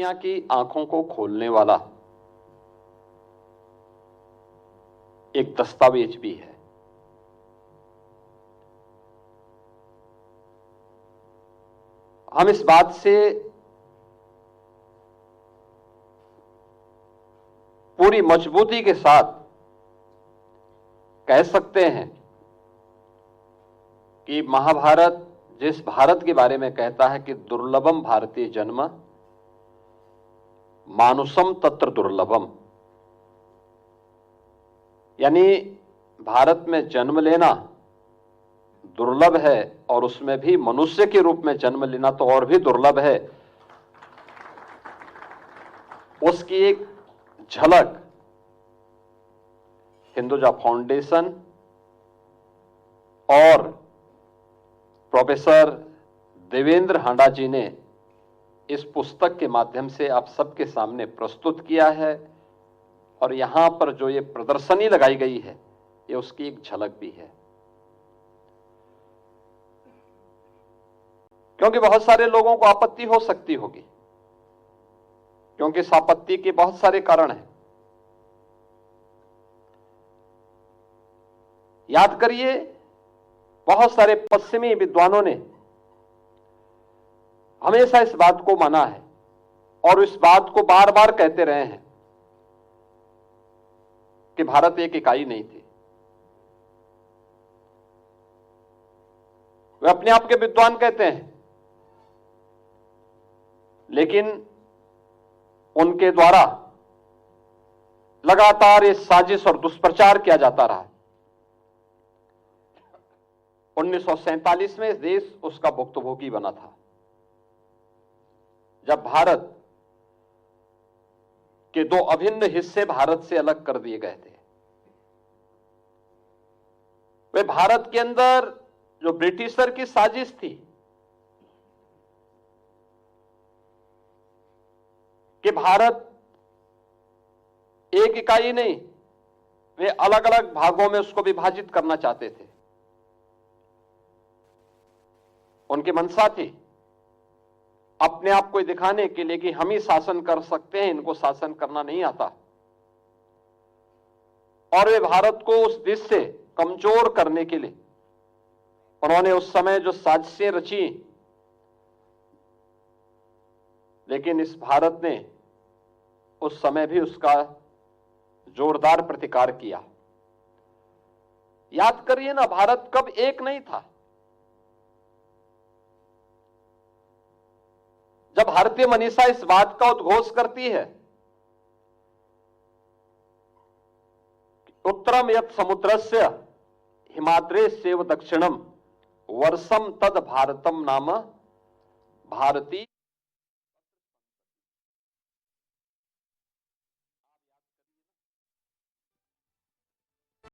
दुनिया की आंखों को खोलने वाला एक दस्तावेज भी है। हम इस बात से पूरी मजबूती के साथ कह सकते हैं कि महाभारत जिस भारत के बारे में कहता है कि दुर्लभम भारतीय जन्म मानुषम तत्र दुर्लभम, यानी भारत में जन्म लेना दुर्लभ है और उसमें भी मनुष्य के रूप में जन्म लेना तो और भी दुर्लभ है। उसकी एक झलक हिंदुजा फाउंडेशन और प्रोफेसर देवेंद्र हांडा जी ने इस पुस्तक के माध्यम से आप सबके सामने प्रस्तुत किया है और यहां पर जो ये प्रदर्शनी लगाई गई है ये उसकी एक झलक भी है। क्योंकि बहुत सारे लोगों को आपत्ति हो सकती होगी, क्योंकि इस आपत्ति के बहुत सारे कारण हैं। याद करिए, बहुत सारे पश्चिमी विद्वानों ने हमेशा इस बात को माना है और इस बात को बार बार कहते रहे हैं कि भारत एक इकाई नहीं थी। वे अपने आप के विद्वान कहते हैं, लेकिन उनके द्वारा लगातार ये साजिश और दुष्प्रचार किया जाता रहा। 1947 में देश उसका भुक्तभोगी बना था, जब भारत के दो अभिन्न हिस्से भारत से अलग कर दिए गए थे। वे भारत के अंदर जो ब्रिटिशर की साजिश थी कि भारत एक इकाई नहीं, वे अलग अलग भागों में उसको विभाजित करना चाहते थे। उनकी मंशा थी अपने आप को दिखाने के लिए कि हम ही शासन कर सकते हैं, इनको शासन करना नहीं आता। और वे भारत को उस दिश से कमजोर करने के लिए उन्होंने उस समय जो साजिशें रची, लेकिन इस भारत ने उस समय भी उसका जोरदार प्रतिकार किया। याद करिए ना, भारत कब एक नहीं था। जब भारतीय मनीषा इस बात का उद्घोष करती है उत्तरम यत् समुद्रस्य हिमाद्रेस्यैव दक्षिणम वर्षम तद भारतम नाम भारती